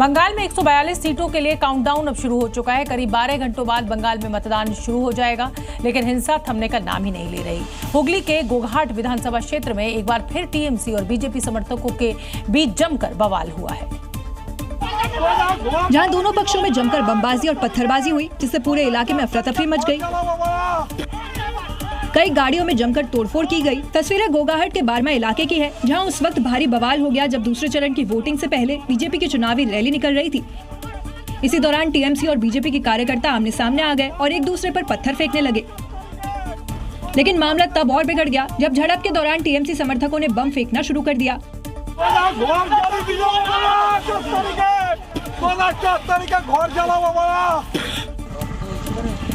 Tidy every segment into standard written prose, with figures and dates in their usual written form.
बंगाल में 142 सीटों के लिए काउंटडाउन अब शुरू हो चुका है। करीब 12 घंटों बाद बंगाल में मतदान शुरू हो जाएगा, लेकिन हिंसा थमने का नाम ही नहीं ले रही। हुगली के गोघाट विधानसभा क्षेत्र में एक बार फिर टीएमसी और बीजेपी समर्थकों के बीच जमकर बवाल हुआ है, जहां दोनों पक्षों में जमकर बमबाजी और पत्थरबाजी हुई, जिससे पूरे इलाके में अफरा तफरी मच गई। कई गाड़ियों में जमकर तोड़फोड़ की गई। तस्वीरें गोघाट के बारमा इलाके की है, जहां उस वक्त भारी बवाल हो गया जब दूसरे चरण की वोटिंग से पहले बीजेपी की चुनावी रैली निकल रही थी। इसी दौरान टीएमसी और बीजेपी के कार्यकर्ता आमने सामने आ गए और एक दूसरे पर पत्थर फेंकने लगे। लेकिन मामला तब और बिगड़ गया जब झड़प के दौरान टीएमसी समर्थकों ने बम फेंकना शुरू कर दिया।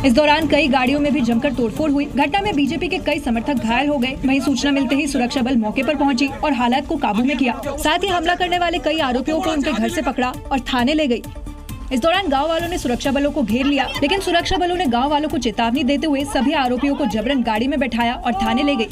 इस दौरान कई गाड़ियों में भी जमकर तोड़फोड़ हुई। घटना में बीजेपी के कई समर्थक घायल हो गए। वहीं सूचना मिलते ही सुरक्षा बल मौके पर पहुंची और हालात को काबू में किया। साथ ही हमला करने वाले कई आरोपियों को उनके घर से पकड़ा और थाने ले गई। इस दौरान गांव वालों ने सुरक्षा बलों को घेर लिया, लेकिन सुरक्षा बलों ने गांव वालों को चेतावनी देते हुए सभी आरोपियों को जबरन गाड़ी में बैठाया और थाने ले गई।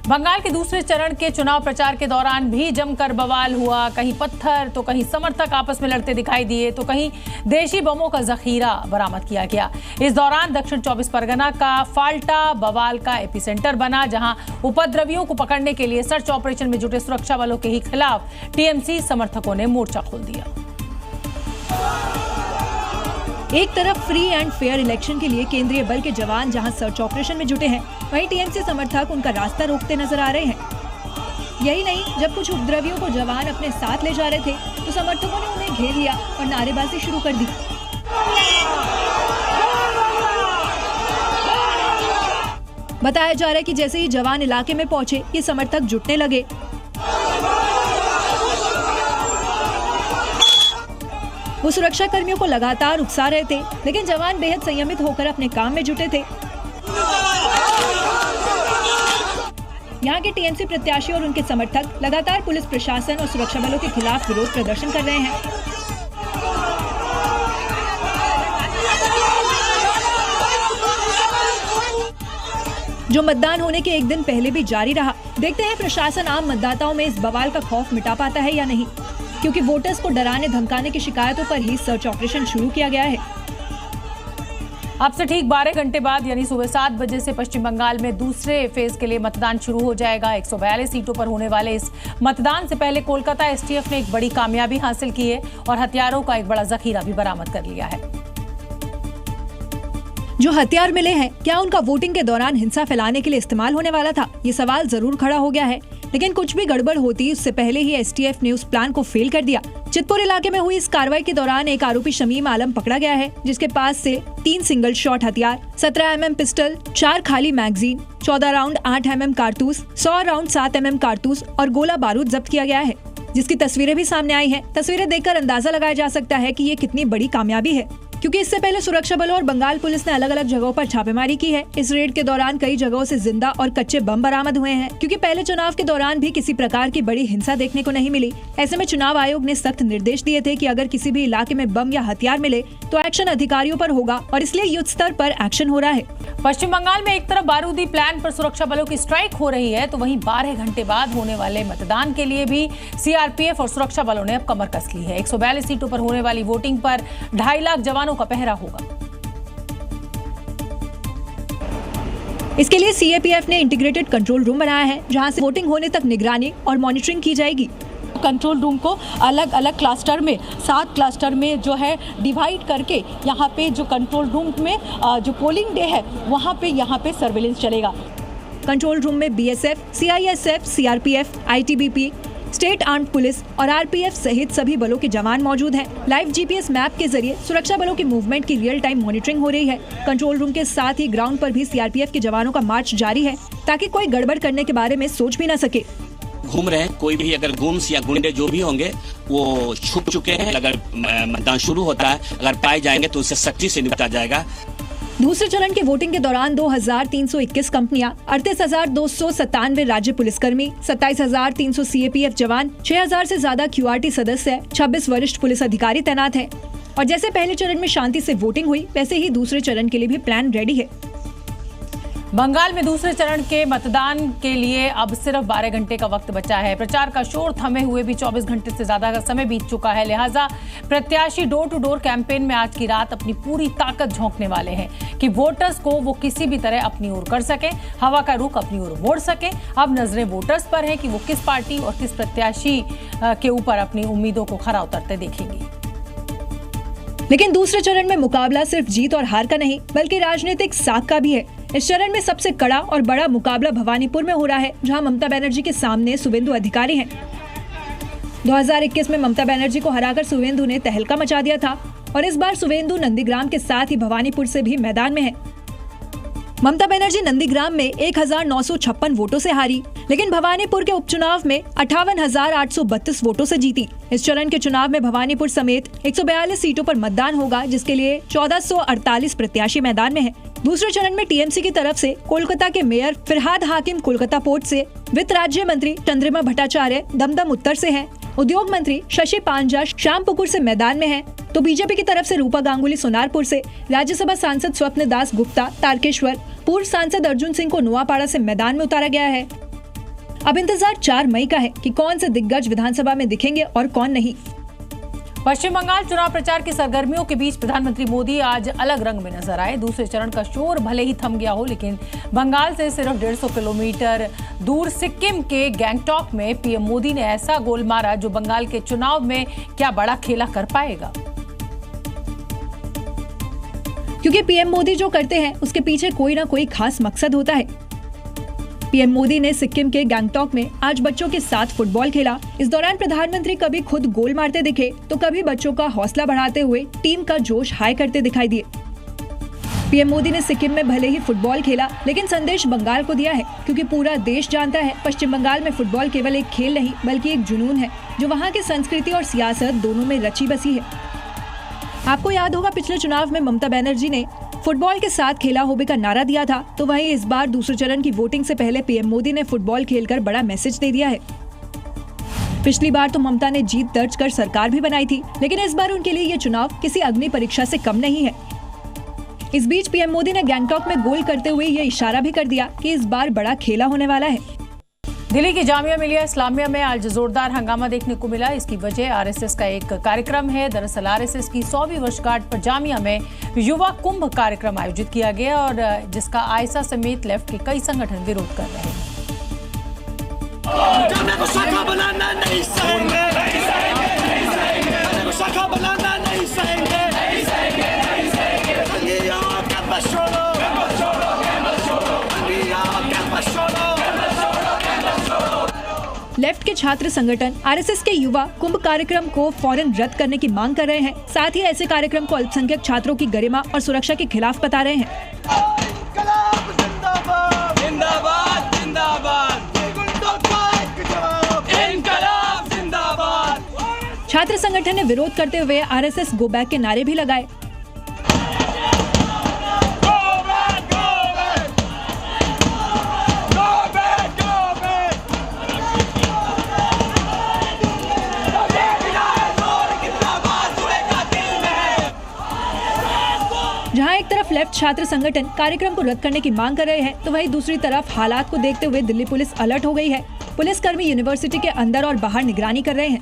बंगाल के दूसरे चरण के चुनाव प्रचार के दौरान भी जमकर बवाल हुआ। कहीं पत्थर तो कहीं समर्थक आपस में लड़ते दिखाई दिए, तो कहीं देशी बमों का जखीरा बरामद किया गया। इस दौरान दक्षिण 24 परगना का फाल्टा बवाल का एपिसेंटर बना, जहां उपद्रवियों को पकड़ने के लिए सर्च ऑपरेशन में जुटे सुरक्षा बलों के ही खिलाफ टीएमसी समर्थकों ने मोर्चा खोल दिया। एक तरफ फ्री एंड फेयर इलेक्शन के लिए केंद्रीय बल के जवान जहां सर्च ऑपरेशन में जुटे हैं, वहीं टीएमसी समर्थक उनका रास्ता रोकते नजर आ रहे हैं। यही नहीं, जब कुछ उपद्रवियों को जवान अपने साथ ले जा रहे थे तो समर्थकों ने उन्हें घेर लिया और नारेबाजी शुरू कर दी। बताया जा रहा है कि जैसे ही जवान इलाके में पहुंचे, ये समर्थक जुटने लगे। वो सुरक्षा कर्मियों को लगातार उकसा रहे थे, लेकिन जवान बेहद संयमित होकर अपने काम में जुटे थे। यहाँ के टीएमसी प्रत्याशी और उनके समर्थक लगातार पुलिस प्रशासन और सुरक्षा बलों के खिलाफ विरोध प्रदर्शन कर रहे हैं। जो मतदान होने के एक दिन पहले भी जारी रहा। देखते हैं प्रशासन आम मतदाताओं में इस बवाल का खौफ मिटा पाता है या नहीं, क्योंकि वोटर्स को डराने धमकाने की शिकायतों पर ही सर्च ऑपरेशन शुरू किया गया है। अब से ठीक 12 घंटे बाद यानी सुबह 7 बजे से पश्चिम बंगाल में दूसरे फेज के लिए मतदान शुरू हो जाएगा। 142 सीटों पर होने वाले इस मतदान से पहले कोलकाता एसटीएफ ने एक बड़ी कामयाबी हासिल की है और हथियारों का एक बड़ा जखीरा भी बरामद कर लिया है। जो हथियार मिले हैं, क्या उनका वोटिंग के दौरान हिंसा फैलाने के लिए इस्तेमाल होने वाला था? ये सवाल जरूर खड़ा हो गया है, लेकिन कुछ भी गड़बड़ होती उससे पहले ही एसटीएफ ने उस प्लान को फेल कर दिया। चितपुर इलाके में हुई इस कार्रवाई के दौरान एक आरोपी शमीम आलम पकड़ा गया है, जिसके पास से 3 सिंगल शॉट हथियार, 17 mm पिस्टल, 4 खाली मैगजीन, 14 राउंड 8 mm कारतूस, 100 राउंड 7 mm कारतूस और गोला बारूद जब्त किया गया है, जिसकी तस्वीरें भी सामने आई हैं। तस्वीरें देखकर अंदाजा लगाया जा सकता है कि ये कितनी बड़ी कामयाबी है, क्योंकि इससे पहले सुरक्षा बलों और बंगाल पुलिस ने अलग अलग जगहों पर छापेमारी की है। इस रेड के दौरान कई जगहों से जिंदा और कच्चे बम बरामद हुए हैं, क्योंकि पहले चुनाव के दौरान भी किसी प्रकार की बड़ी हिंसा देखने को नहीं मिली। ऐसे में चुनाव आयोग ने सख्त निर्देश दिए थे कि अगर किसी भी इलाके में बम या हथियार मिले तो एक्शन अधिकारियों पर होगा, और इसलिए युद्ध स्तर पर एक्शन हो रहा है। पश्चिम बंगाल में एक तरफ बारूदी प्लान पर सुरक्षा बलों की स्ट्राइक हो रही है, तो वहीं 12 घंटे बाद होने वाले मतदान के लिए भी सीआरपीएफ और सुरक्षा बलों ने अब कमर कस ली है। 142 सीटों पर होने वाली वोटिंग पर 2.5 लाख जवानों का पहरा होगा। इसके लिए सीएपीएफ ने इंटीग्रेटेड कंट्रोल रूम बनाया है, जहां से वोटिंग होने तक निगरानी और मॉनिटरिंग की जाएगी। कंट्रोल रूम को अलग अलग क्लस्टर में 7 क्लस्टर में जो है डिवाइड करके यहाँ पे जो कंट्रोल रूम में जो पोलिंग डे है वहाँ पे सर्वेलेंस चलेगा। कंट्रोल रूम में BSF, CISF, CRPF, ITBP, state armed police और आरपीएफ सहित सभी बलों के जवान मौजूद हैं। लाइव जीपीएस मैप के जरिए सुरक्षा बलों की मूवमेंट की रियल टाइम मॉनिटरिंग हो रही है। कंट्रोल रूम के साथ ही ग्राउंड पर भी सीआरपीएफ के जवानों का मार्च जारी है, ताकि कोई गड़बड़ करने के बारे में सोच भी न सके। घूम रहे हैं, कोई भी अगर गुम्स या गुंडे जो भी होंगे वो छुप चुके हैं। अगर मतदान शुरू होता है, अगर पाए जाएंगे तो उससे सख्ती से निपटा जाएगा। दूसरे चरण के वोटिंग के दौरान 2321 कंपनियां, 38,297 राज्य पुलिसकर्मी, 27,300 सीएपीएफ जवान, 6,000 से ज्यादा क्यूआरटी सदस्य, 26 वरिष्ठ पुलिस अधिकारी तैनात हैं। और जैसे पहले चरण में शांति से वोटिंग हुई, वैसे ही दूसरे चरण के लिए भी प्लान रेडी है। बंगाल में दूसरे चरण के मतदान के लिए अब सिर्फ 12 घंटे का वक्त बचा है। प्रचार का शोर थमे हुए भी 24 घंटे से ज्यादा का समय बीत चुका है। लिहाजा प्रत्याशी डोर टू डोर कैंपेन में आज की रात अपनी पूरी ताकत झोंकने वाले हैं कि वोटर्स को वो किसी भी तरह अपनी ओर कर सके, हवा का रुख अपनी ओर मोड़ सके। अब नजरें वोटर्स पर है कि वो किस पार्टी और किस प्रत्याशी के ऊपर अपनी उम्मीदों को खरा उतरते देखेंगी। लेकिन दूसरे चरण में मुकाबला सिर्फ जीत और हार का नहीं बल्कि राजनीतिक साख का भी है। इस चरण में सबसे कड़ा और बड़ा मुकाबला भवानीपुर में हो रहा है, जहां ममता बनर्जी के सामने शुवेंदु अधिकारी हैं। 2021 में ममता बनर्जी को हराकर शुवेंदु ने तहलका मचा दिया था और इस बार शुवेंदु नंदीग्राम के साथ ही भवानीपुर से भी मैदान में है। ममता बनर्जी नंदीग्राम में 1956 वोटों से हारी, लेकिन भवानीपुर के उपचुनाव में 58,832 वोटों से जीती। इस चरण के चुनाव में भवानीपुर समेत 142 सीटों पर मतदान होगा, जिसके लिए 1448 प्रत्याशी मैदान में हैं। दूसरे चरण में टीएमसी की तरफ से कोलकाता के मेयर फिरहाद हाकिम कोलकाता पोर्ट से, वित्त राज्य मंत्री चंद्रिमा भट्टाचार्य दमदम उत्तर से हैं, उद्योग मंत्री शशि पांजा श्यामपुकुर से मैदान में हैं, तो बीजेपी की तरफ से रूपा गांगुली सोनारपुर से, राज्यसभा सांसद स्वप्न दास गुप्ता तारकेश्वर, पूर्व सांसद अर्जुन सिंह को नुआपाड़ा से मैदान में उतारा गया है। अब इंतजार 4 मई का है कि कौन से दिग्गज विधानसभा में दिखेंगे और कौन नहीं। पश्चिम बंगाल चुनाव प्रचार की सरगर्मियों के बीच प्रधानमंत्री मोदी आज अलग रंग में नजर आए। दूसरे चरण का शोर भले ही थम गया हो, लेकिन बंगाल से सिर्फ 150 किलोमीटर दूर सिक्किम के गैंगटॉक में पीएम मोदी ने ऐसा गोल मारा जो बंगाल के चुनाव में क्या बड़ा खेला कर पाएगा। क्योंकि पीएम मोदी जो करते हैं उसके पीछे कोई ना कोई खास मकसद होता है। पीएम मोदी ने सिक्किम के गैंगटॉक में आज बच्चों के साथ फुटबॉल खेला। इस दौरान प्रधानमंत्री कभी खुद गोल मारते दिखे तो कभी बच्चों का हौसला बढ़ाते हुए टीम का जोश हाई करते दिखाई दिए। पीएम मोदी ने सिक्किम में भले ही फुटबॉल खेला, लेकिन संदेश बंगाल को दिया है, क्योंकि पूरा देश जानता है पश्चिम बंगाल में फुटबॉल केवल एक खेल नहीं बल्कि एक जुनून है, जो वहाँ की संस्कृति और सियासत दोनों में रची बसी है। आपको याद होगा पिछले चुनाव में ममता बनर्जी ने फुटबॉल के साथ खेला होबे का नारा दिया था, तो वहीं इस बार दूसरे चरण की वोटिंग से पहले पीएम मोदी ने फुटबॉल खेलकर बड़ा मैसेज दे दिया है। पिछली बार तो ममता ने जीत दर्ज कर सरकार भी बनाई थी, लेकिन इस बार उनके लिए ये चुनाव किसी अग्नि परीक्षा से कम नहीं है। इस बीच पीएम मोदी ने गैंगटॉक में गोल करते हुए ये इशारा भी कर दिया कि इस बार बड़ा खेला होने वाला है। दिल्ली की जामिया मिलिया इस्लामिया में आज जोरदार हंगामा देखने को मिला। इसकी वजह आरएसएस का एक कार्यक्रम है। दरअसल आरएसएस की 100वीं वर्षगांठ पर जामिया में युवा कुंभ कार्यक्रम आयोजित किया गया और जिसका आयसा समेत लेफ्ट के कई संगठन विरोध कर रहे हैं। लेफ्ट के छात्र संगठन आरएसएस के युवा कुंभ कार्यक्रम को फौरन रद्द करने की मांग कर रहे हैं। साथ ही ऐसे कार्यक्रम को अल्पसंख्यक छात्रों की गरिमा और सुरक्षा के खिलाफ बता रहे हैं। छात्र संगठन ने विरोध करते हुए आरएसएस गो बैक के नारे भी लगाए। जहां एक तरफ लेफ्ट छात्र संगठन कार्यक्रम को रद्द करने की मांग कर रहे हैं, तो वहीं दूसरी तरफ हालात को देखते हुए दिल्ली पुलिस अलर्ट हो गई है। पुलिसकर्मी यूनिवर्सिटी के अंदर और बाहर निगरानी कर रहे हैं।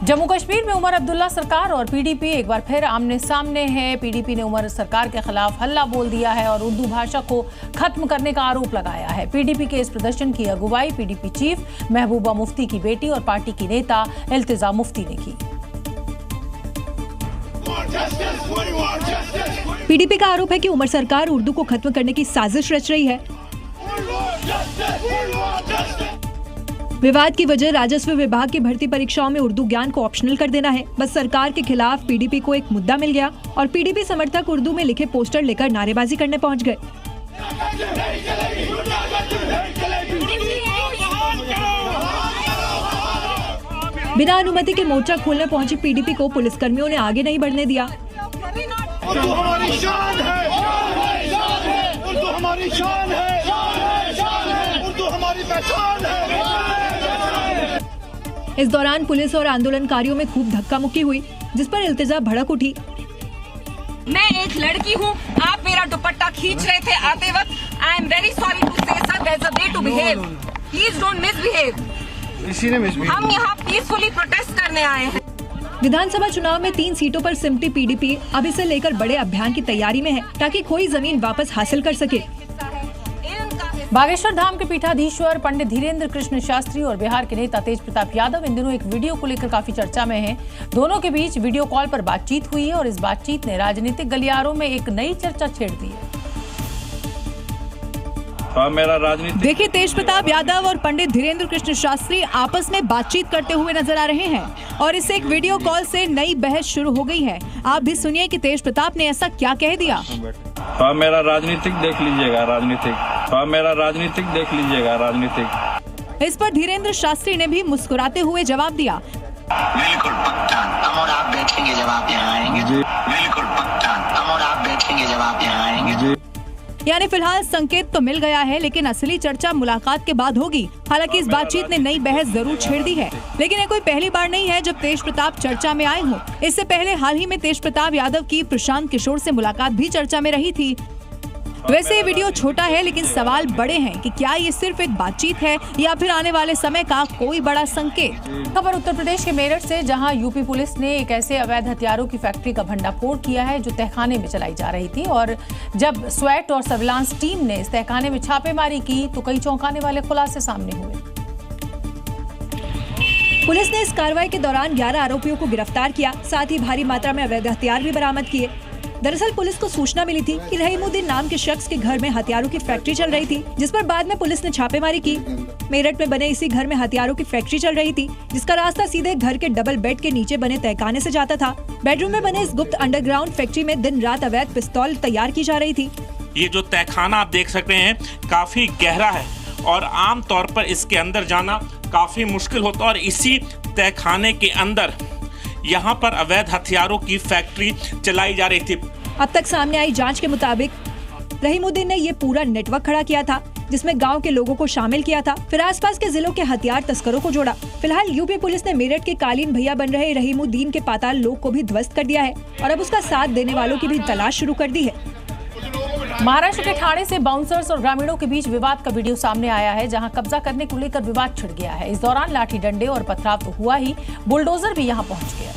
जम्मू कश्मीर में उमर अब्दुल्ला सरकार और पीडीपी एक बार फिर आमने सामने है। पीडीपी ने उमर सरकार के खिलाफ हल्ला बोल दिया है और उर्दू भाषा को खत्म करने का आरोप लगाया है। पीडीपी के इस प्रदर्शन की अगुवाई पीडीपी चीफ महबूबा मुफ्ती की बेटी और पार्टी की नेता इल्तिजा मुफ्ती ने की। पीडीपी का आरोप है कि उमर सरकार उर्दू को खत्म करने की साजिश रच रही है। विवाद की वजह राजस्व विभाग की भर्ती परीक्षाओं में उर्दू ज्ञान को ऑप्शनल कर देना है। बस सरकार के खिलाफ पीडीपी को एक मुद्दा मिल गया और पीडीपी समर्थक उर्दू में लिखे पोस्टर लेकर नारेबाजी करने पहुंच गए। बिना अनुमति के मोर्चा खोलने पहुंची पीडीपी को पुलिसकर्मियों ने आगे नहीं बढ़ने दिया। उर्दू हमारी शान है, उर्दू हमारी शान है, उर्दू हमारी पहचान है। इस दौरान पुलिस और आंदोलनकारियों में खूब धक्का मुक्की हुई, जिस पर इल्तिजा भड़क उठी। मैं एक लड़की हूँ, आप मेरा दुपट्टा खींच रहे थे आते वक्त। I am very sorry to say sir, there is a way to behave, please don't misbehave. इसी ने मिसबिहेव। हम यहाँ पीसफुली प्रोटेस्ट करने आए हैं। विधानसभा चुनाव में 3 सीटों पर सिमटी पीडीपी अब इसे लेकर बड़े अभियान की तैयारी में है, ताकि खोई जमीन वापस हासिल कर सके। बागेश्वर धाम के पीठाधीश्वर पंडित धीरेन्द्र कृष्ण शास्त्री और बिहार के नेता तेज प्रताप यादव इन दिनों एक वीडियो को लेकर काफी चर्चा में हैं। दोनों के बीच वीडियो कॉल पर बातचीत हुई है और इस बातचीत ने राजनीतिक गलियारों में एक नई चर्चा छेड़ दी है। मेरा राजनीतिक देखिए, तेज प्रताप यादव और पंडित धीरेन्द्र कृष्ण शास्त्री आपस में बातचीत करते हुए नजर आ रहे हैं और इस एक वीडियो कॉल से नई बहस शुरू हो गई है। आप भी सुनिए कि तेज प्रताप ने ऐसा क्या कह दिया। मेरा राजनीतिक देख लीजिएगा, मेरा राजनीतिक देख लीजिएगा, राजनीतिक। इस पर धीरेन्द्र शास्त्री ने भी मुस्कुराते हुए जवाब दिया, बिल्कुल पक्का, हम और आप बैठेंगे जब आप यहाँ आएंगे। बिल्कुल पक्का, हम और आप बैठेंगे जब आप यहाँ आएंगे। यानी फिलहाल संकेत तो मिल गया है, लेकिन असली चर्चा मुलाकात के बाद होगी। हालांकि इस बातचीत ने नई बहस जरूर छेड़ दी है, लेकिन ये कोई पहली बार नहीं है जब तेज प्रताप चर्चा में आए हों। इससे पहले हाल ही में तेज प्रताप यादव की प्रशांत किशोर से मुलाकात भी चर्चा में रही थी। वैसे ये वीडियो छोटा है, लेकिन सवाल बड़े हैं कि क्या ये सिर्फ एक बातचीत है या फिर आने वाले समय का कोई बड़ा संकेत। खबर उत्तर प्रदेश के मेरठ से, जहां यूपी पुलिस ने एक ऐसे अवैध हथियारों की फैक्ट्री का भंडाफोड़ किया है जो तहखाने में चलाई जा रही थी। और जब स्वैट और सर्विलांस टीम ने इस तहखाने में छापेमारी की तो कई चौंकाने वाले खुलासे सामने हुए। पुलिस ने इस कार्रवाई के दौरान 11 आरोपियों को गिरफ्तार किया, साथ ही भारी मात्रा में अवैध हथियार भी बरामद किए। दरअसल पुलिस को सूचना मिली थी कि रहीमुद्दीन नाम के शख्स के घर में हथियारों की फैक्ट्री चल रही थी, जिस पर बाद में पुलिस ने छापेमारी की। मेरठ में बने इसी घर में हथियारों की फैक्ट्री चल रही थी, जिसका रास्ता सीधे घर के डबल बेड के नीचे बने तहखाने से जाता था। बेडरूम में बने इस गुप्त अंडरग्राउंड फैक्ट्री में दिन रात अवैध पिस्तौल तैयार की जा रही थी। ये जो तहखाना आप देख सकते हैं काफी गहरा है और आम तौर पर इसके अंदर जाना काफी मुश्किल होता है और इसी तहखाने के अंदर यहाँ पर अवैध हथियारों की फैक्ट्री चलाई जा रही थी। अब तक सामने आई जांच के मुताबिक रहीमुद्दीन ने ये पूरा नेटवर्क खड़ा किया था, जिसमें गांव के लोगों को शामिल किया था, फिर आसपास के जिलों के हथियार तस्करों को जोड़ा। फिलहाल यूपी पुलिस ने मेरठ के कालीन भैया बन रहे रहीमुद्दीन के पाताल लोक को भी ध्वस्त कर दिया है और अब उसका साथ देने वालों की भी तलाश शुरू कर दी है। महाराष्ट्र के ठाणे से बाउंसर्स और ग्रामीणों के बीच विवाद का वीडियो सामने आया है, जहां कब्जा करने को लेकर विवाद छिड़ गया है। इस दौरान लाठी डंडे और पथराव तो हुआ ही, बुलडोजर भी यहां पहुंच गया।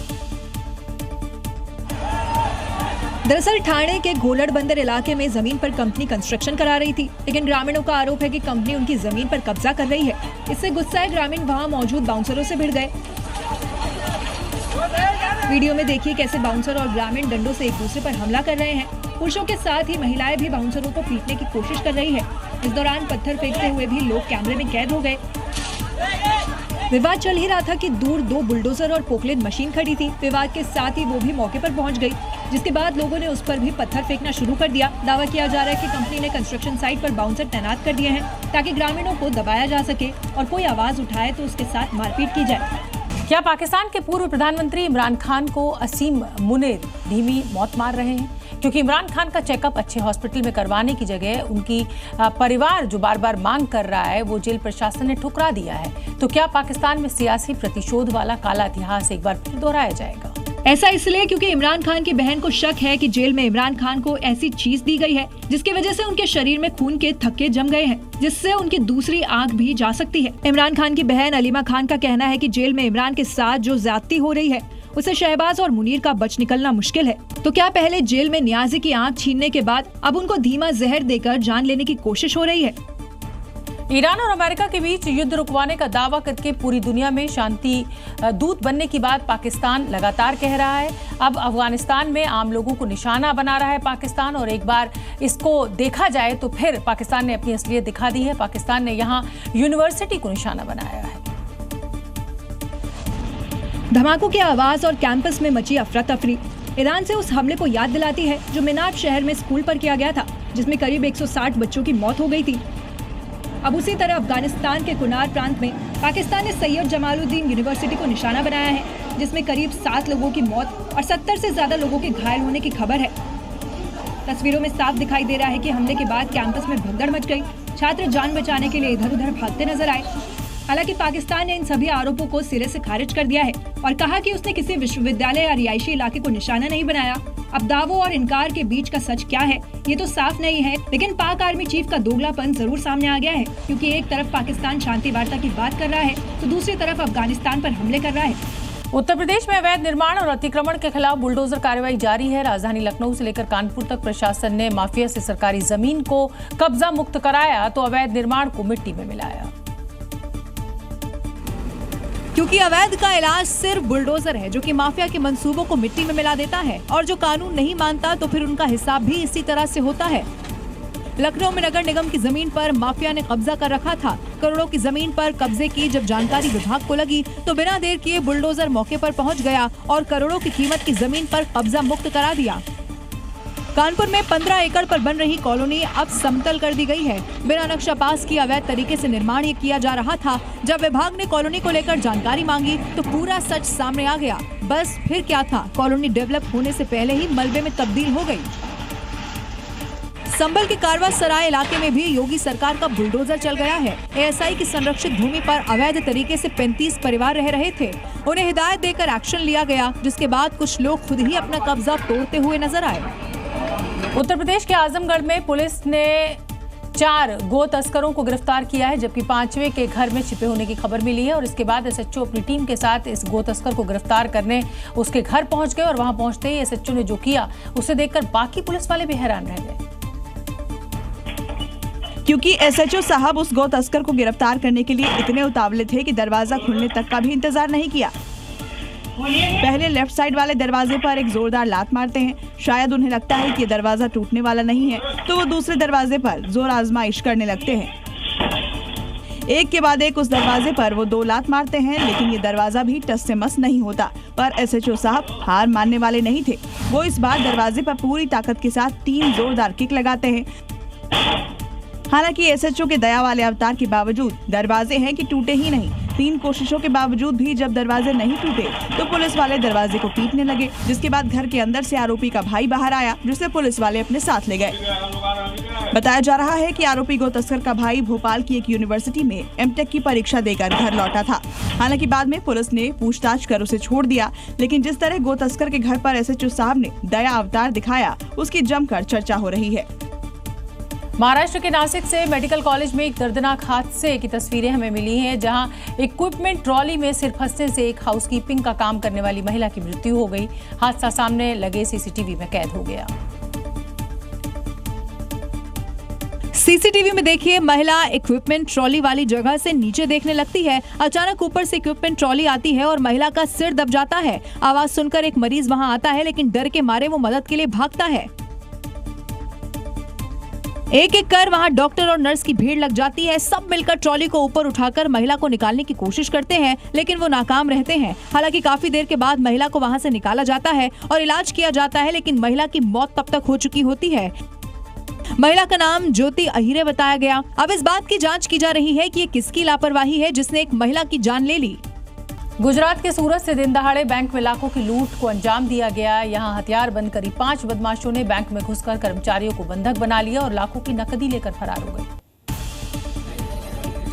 दरअसल ठाणे के घोलड़ बंदर इलाके में जमीन पर कंपनी कंस्ट्रक्शन करा रही थी, लेकिन ग्रामीणों का आरोप है कि कंपनी उनकी जमीन पर कब्जा कर रही है। इससे गुस्साए ग्रामीण वहां मौजूद बाउंसरों से भिड़ गए। वीडियो में देखिए कैसे बाउंसर और ग्रामीण डंडों से एक दूसरे पर हमला कर रहे हैं। पुरुषों के साथ ही महिलाएं भी बाउंसरों को पीटने की कोशिश कर रही है। इस दौरान पत्थर फेंकते हुए भी लोग कैमरे में कैद हो गए। विवाद चल ही रहा था कि दूर 2 बुलडोजर और पोकलेन मशीन खड़ी थी। विवाद के साथ ही वो भी मौके पर पहुंच गई, जिसके बाद लोगों ने उस पर भी पत्थर फेंकना शुरू कर दिया। दावा किया जा रहा है कि कंपनी ने कंस्ट्रक्शन साइट पर बाउंसर तैनात कर दिए हैं, ताकि ग्रामीणों को दबाया जा सके और कोई आवाज उठाए तो उसके साथ मारपीट की जाए। क्या पाकिस्तान के पूर्व प्रधानमंत्री इमरान खान को असीम मुनीर धीमी मौत मार रहे हैं? क्योंकि इमरान खान का चेकअप अच्छे हॉस्पिटल में करवाने की जगह उनकी परिवार जो बार बार मांग कर रहा है वो जेल प्रशासन ने ठुकरा दिया है। तो क्या पाकिस्तान में सियासी प्रतिशोध वाला काला इतिहास एक बार फिर दोहराया जाएगा? ऐसा इसलिए क्योंकि इमरान खान की बहन को शक है कि जेल में इमरान खान को ऐसी चीज दी गई है जिसकी वजह से उनके शरीर में खून के थक्के जम गए हैं, जिससे उनकी दूसरी आंख भी जा सकती है। इमरान खान की बहन अलीमा खान का कहना है कि जेल में इमरान के साथ जो ज्यादती हो रही है उसे शहबाज और मुनीर का बच निकलना मुश्किल है। तो क्या पहले जेल में नियाजी की आंख छीनने के बाद अब उनको धीमा जहर देकर जान लेने की कोशिश हो रही है? ईरान और अमेरिका के बीच युद्ध रुकवाने का दावा करके पूरी दुनिया में शांति दूत बनने की बात पाकिस्तान लगातार कह रहा है। अब अफगानिस्तान में आम लोगों को निशाना बना रहा है पाकिस्तान, और एक बार इसको देखा जाए तो फिर पाकिस्तान ने अपनी असलियत दिखा दी है। पाकिस्तान ने यहाँ यूनिवर्सिटी को निशाना बनाया है। धमाकों की आवाज और कैंपस में मची अफरा तफरी ईरान से उस हमले को याद दिलाती है जो मिनाट शहर में स्कूल पर किया गया था, जिसमें करीब 160 बच्चों की मौत हो गई थी। अब उसी तरह अफगानिस्तान के कुनार प्रांत में पाकिस्तान ने सैयद जमालुद्दीन यूनिवर्सिटी को निशाना बनाया है, जिसमें करीब 7 लोगों की मौत और 70 से ज्यादा लोगों के घायल होने की खबर है। तस्वीरों में साफ दिखाई दे रहा है कि हमले के बाद कैंपस में भगदड़ मच गई। छात्र जान बचाने के लिए इधर उधर भागते नजर आए। हालांकि पाकिस्तान ने इन सभी आरोपों को सिरे से खारिज कर दिया है और कहा कि उसने किसी विश्वविद्यालय या रिहायशी इलाके को निशाना नहीं बनाया। अब दावों और इनकार के बीच का सच क्या है ये तो साफ नहीं है, लेकिन पाक आर्मी चीफ का दोगलापन जरूर सामने आ गया है, क्योंकि एक तरफ पाकिस्तान शांति वार्ता की बात कर रहा है तो दूसरी तरफ अफगानिस्तान पर हमले कर रहा है। उत्तर प्रदेश में अवैध निर्माण और अतिक्रमण के खिलाफ बुलडोजर कार्रवाई जारी है। राजधानी लखनऊ से लेकर कानपुर तक प्रशासन ने माफिया से सरकारी जमीन को कब्जा मुक्त कराया तो अवैध निर्माण को मिट्टी में मिलाया। क्योंकि अवैध का इलाज सिर्फ बुलडोजर है, जो कि माफिया के मंसूबों को मिट्टी में मिला देता है, और जो कानून नहीं मानता तो फिर उनका हिसाब भी इसी तरह से होता है। लखनऊ में नगर निगम की जमीन पर माफिया ने कब्जा कर रखा था। करोड़ों की जमीन पर कब्जे की जब जानकारी विभाग को लगी तो बिना देर किए बुलडोजर मौके पर पहुंच गया और करोड़ों की कीमत की जमीन पर कब्जा मुक्त करा दिया। कानपुर में 15 एकड़ पर बन रही कॉलोनी अब समतल कर दी गई है। बिना नक्शा पास किए अवैध तरीके से निर्माण ये किया जा रहा था। जब विभाग ने कॉलोनी को लेकर जानकारी मांगी तो पूरा सच सामने आ गया। बस फिर क्या था, कॉलोनी डेवलप होने से पहले ही मलबे में तब्दील हो गई। संभल के कारवा सराय इलाके में भी योगी सरकार का बुलडोजर चल गया है। एएसआई की संरक्षित भूमि पर अवैध तरीके से 35 परिवार रह रहे थे। उन्हें हिदायत देकर एक्शन लिया गया, जिसके बाद कुछ लोग खुद ही अपना कब्जा तोड़ते हुए नजर आए। उत्तर प्रदेश के आजमगढ़ में पुलिस ने 4 गो तस्करों को गिरफ्तार किया है, जबकि 5वें के घर में छिपे होने की खबर मिली है। और इसके बाद एसएचओ अपनी टीम के साथ इस गो तस्कर को गिरफ्तार करने उसके घर पहुंच गए और वहां पहुंचते ही एसएचओ ने जो किया उसे देखकर बाकी पुलिस वाले भी हैरान रह गए, क्योंकि एसएचओ साहब उस गौ तस्कर को गिरफ्तार करने के लिए इतने उतावले थे कि दरवाजा खुलने तक का भी इंतजार नहीं किया। पहले लेफ्ट साइड वाले दरवाजे पर एक जोरदार लात मारते हैं। शायद उन्हें लगता है कि ये दरवाजा टूटने वाला नहीं है, तो वो दूसरे दरवाजे पर जोर आजमाइश करने लगते हैं। एक के बाद एक उस दरवाजे पर वो 2 लात मारते हैं, लेकिन ये दरवाजा भी टस से मस नहीं होता। पर एसएचओ साहब हार मानने वाले नहीं थे। वो इस बार दरवाजे पर पूरी ताकत के साथ 3 जोरदार किक लगाते हैं। हालांकि एसएचओ के दया वाले अवतार के बावजूद दरवाजे हैं कि टूटे ही नहीं। 3 कोशिशों के बावजूद भी जब दरवाजे नहीं टूटे तो पुलिस वाले दरवाजे को पीटने लगे, जिसके बाद घर के अंदर से आरोपी का भाई बाहर आया, जिसे पुलिस वाले अपने साथ ले गए। बताया जा रहा है कि आरोपी गो तस्कर का भाई भोपाल की एक यूनिवर्सिटी में एमटेक की परीक्षा देकर घर लौटा था। हालांकि बाद में पुलिस ने पूछताछ कर उसे छोड़ दिया, लेकिन जिस तरह गो तस्कर के घर पर एसएचओ साहब ने दया अवतार दिखाया, उसकी जमकर चर्चा हो रही है। महाराष्ट्र के नासिक से मेडिकल कॉलेज में एक दर्दनाक हादसे की तस्वीरें हमें मिली हैं, जहां इक्विपमेंट ट्रॉली में सिर फंसने से एक हाउसकीपिंग का काम करने वाली महिला की मृत्यु हो गई। हादसा सामने लगे सीसीटीवी में कैद हो गया। सीसीटीवी में देखिए, महिला इक्विपमेंट ट्रॉली वाली जगह से नीचे देखने लगती है। अचानक ऊपर से इक्विपमेंट ट्रॉली आती है और महिला का सिर दब जाता है। आवाज सुनकर एक मरीज वहां आता है, लेकिन डर के मारे वो मदद के लिए भागता है। एक एक कर वहां डॉक्टर और नर्स की भीड़ लग जाती है। सब मिलकर ट्रॉली को ऊपर उठाकर महिला को निकालने की कोशिश करते हैं, लेकिन वो नाकाम रहते हैं। हालांकि काफी देर के बाद महिला को वहां से निकाला जाता है और इलाज किया जाता है, लेकिन महिला की मौत तब तक हो चुकी होती है। महिला का नाम ज्योति अहिरे बताया गया। अब इस बात की जांच की जा रही है कि ये किसकी लापरवाही है जिसने एक महिला की जान ले ली। गुजरात के सूरत से दिन दहाड़े बैंक में लाखों की लूट को अंजाम दिया गया। यहां हथियार बंद करीब 5 बदमाशों ने बैंक में घुसकर कर्मचारियों को बंधक बना लिया और लाखों की नकदी लेकर फरार हो गए।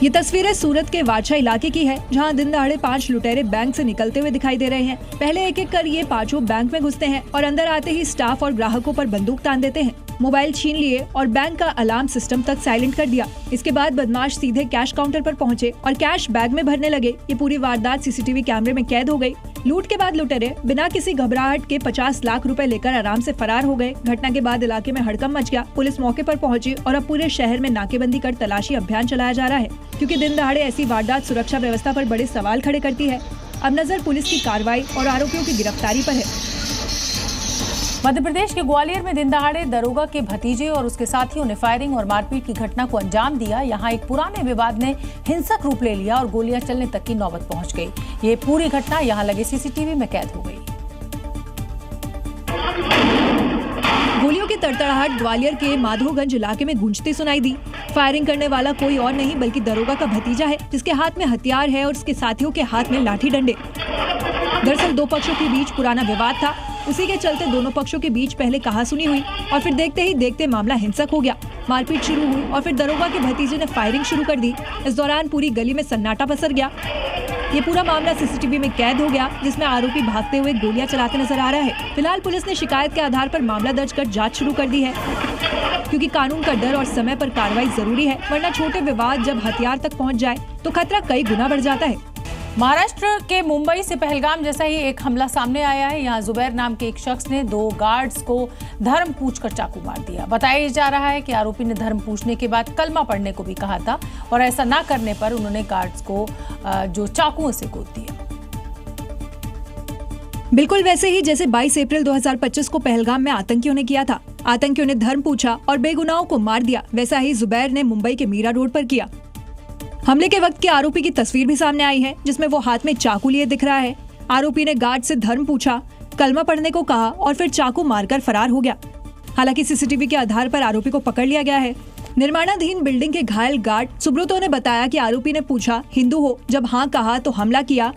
ये तस्वीरें सूरत के वाछा इलाके की है, जहां दिन दहाड़े 5 लुटेरे बैंक से निकलते हुए दिखाई दे रहे हैं। पहले एक एक कर ये 5 बैंक में घुसते हैं और अंदर आते ही स्टाफ और ग्राहकों पर बंदूक तान देते हैं। मोबाइल छीन लिए और बैंक का अलार्म सिस्टम तक साइलेंट कर दिया। इसके बाद बदमाश सीधे कैश काउंटर पर पहुंचे और कैश बैग में भरने लगे। ये पूरी वारदात सीसीटीवी कैमरे में कैद हो गई। लूट के बाद लुटेरे बिना किसी घबराहट के 50 लाख रुपए लेकर आराम से फरार हो गए। घटना के बाद इलाके में हड़कंप मच गया। पुलिस मौके पर पहुंची और अब पूरे शहर में नाकेबंदी कर तलाशी अभियान चलाया जा रहा है, क्योंकि दिन दहाड़े ऐसी वारदात सुरक्षा व्यवस्था पर बड़े सवाल खड़े करती है। अब नजर पुलिस की कार्रवाई और आरोपियों की गिरफ्तारी पर है। मध्य प्रदेश के ग्वालियर में दिन दहाड़े दरोगा के भतीजे और उसके साथियों ने फायरिंग और मारपीट की घटना को अंजाम दिया। यहां एक पुराने विवाद ने हिंसक रूप ले लिया और गोलियां चलने तक की नौबत पहुंच गई। ये पूरी घटना यहां लगे सीसीटीवी में कैद हो गई। गोलियों की तड़तड़ाहट ग्वालियर के माधोगंज इलाके में गूंजती सुनाई दी। फायरिंग करने वाला कोई और नहीं बल्कि दरोगा का भतीजा है, जिसके हाथ में हथियार है और उसके साथियों के हाथ में लाठी डंडे। दरअसल 2 पक्षों के बीच पुराना विवाद था। उसी के चलते दोनों पक्षों के बीच पहले कहासुनी हुई और फिर देखते ही देखते मामला हिंसक हो गया। मारपीट शुरू हुई और फिर दरोगा के भतीजे ने फायरिंग शुरू कर दी। इस दौरान पूरी गली में सन्नाटा पसर गया। ये पूरा मामला सीसीटीवी में कैद हो गया, जिसमें आरोपी भागते हुए गोलियां चलाते नजर आ रहा है। फिलहाल पुलिस ने शिकायत के आधार पर मामला दर्ज कर जांच शुरू कर दी है, क्योंकि कानून का डर और समय पर कार्रवाई जरूरी है, वरना छोटे विवाद जब हथियार तक पहुंच जाए तो खतरा कई गुना बढ़ जाता है। महाराष्ट्र के मुंबई से पहलगाम जैसा ही एक हमला सामने आया है। यहाँ जुबैर नाम के एक शख्स ने 2 गार्ड्स को धर्म पूछकर चाकू मार दिया। बताया जा रहा है कि आरोपी ने धर्म पूछने के बाद कलमा पढ़ने को भी कहा था और ऐसा ना करने पर उन्होंने गार्ड्स को जो चाकुओं से गोद दिया। बिल्कुल वैसे ही जैसे 22 अप्रैल 2025 को पहलगाम में आतंकियों ने किया था। आतंकियों ने धर्म पूछा और बेगुनाहों को मार दिया, वैसा ही जुबैर ने मुंबई के मीरा रोड पर किया। हमले के वक्त के आरोपी की तस्वीर भी सामने आई है, जिसमें वो हाथ में चाकू लिए दिख रहा है। आरोपी ने गार्ड से धर्म पूछा, कलमा पढ़ने को कहा और फिर चाकू मारकर फरार हो गया। हालांकि सीसीटीवी के आधार पर आरोपी को पकड़ लिया गया है। निर्माणाधीन बिल्डिंग के घायल गार्ड सुब्रतो ने बताया कि आरोपी ने पूछा हिंदू हो, जब हाँ कहा तो हमला किया।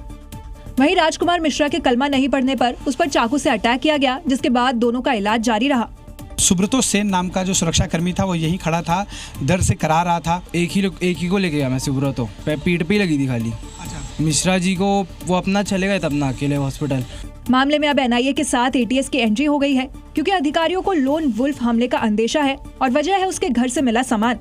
वहीं राजकुमार मिश्रा के कलमा नहीं पढ़ने पर उस पर चाकू से अटैक किया गया, जिसके बाद दोनों का इलाज जारी रहा। सुब्रतो सेन नाम का जो सुरक्षा कर्मी था वो यही खड़ा था, दर्द से करा रहा था। एक ही को लेके गया मैं सुब्रतो, पीठ पे ही लगी थी खाली। अच्छा। मिश्रा जी को वो अपना चले गए तब ना अकेले हॉस्पिटल। मामले में अब एनआईए के साथ एटीएस की एंट्री हो गई है, क्योंकि अधिकारियों को लोन वुल्फ हमले का अंदेशा है और वजह है उसके घर से मिला सामान।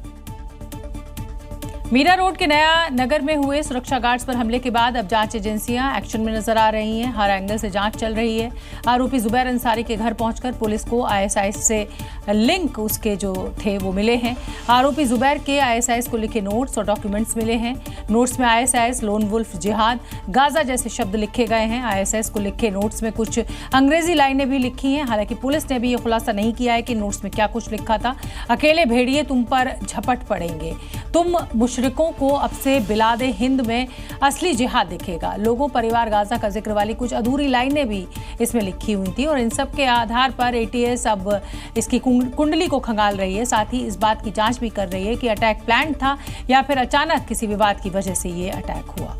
मीरा रोड के नया नगर में हुए सुरक्षा गार्ड्स पर हमले के बाद अब जांच एजेंसियां एक्शन में नजर आ रही हैं। हर एंगल से जांच चल रही है। आरोपी जुबैर अंसारी के घर पहुंचकर पुलिस को आईएसआईएस से लिंक उसके जो थे वो मिले हैं। आरोपी जुबैर के आईएसआईएस को लिखे नोट्स और डॉक्यूमेंट्स मिले हैं। नोट्स में आईएसआईएस, लोन वुल्फ, जिहाद, गाजा जैसे शब्द लिखे गए हैं। आईएसआईएस को लिखे नोट्स में कुछ अंग्रेजी लाइनें भी लिखी हैं। हालांकि पुलिस ने अभी ये खुलासा नहीं किया है कि नोट्स में क्या कुछ लिखा था। अकेले भेड़िए तुम पर झपट पड़ेंगे, तुम मुशरिकों को अब से बिलादे हिंद में असली जिहाद दिखेगा। लोगों परिवार गाजा का जिक्र वाली कुछ अधूरी लाइनें भी इसमें लिखी हुई थी और इन सब के आधार पर एटीएस अब इसकी कुंडली को खंगाल रही है। साथ ही इस बात की जांच भी कर रही है कि अटैक प्लान था या फिर अचानक किसी विवाद की वजह से ये अटैक हुआ।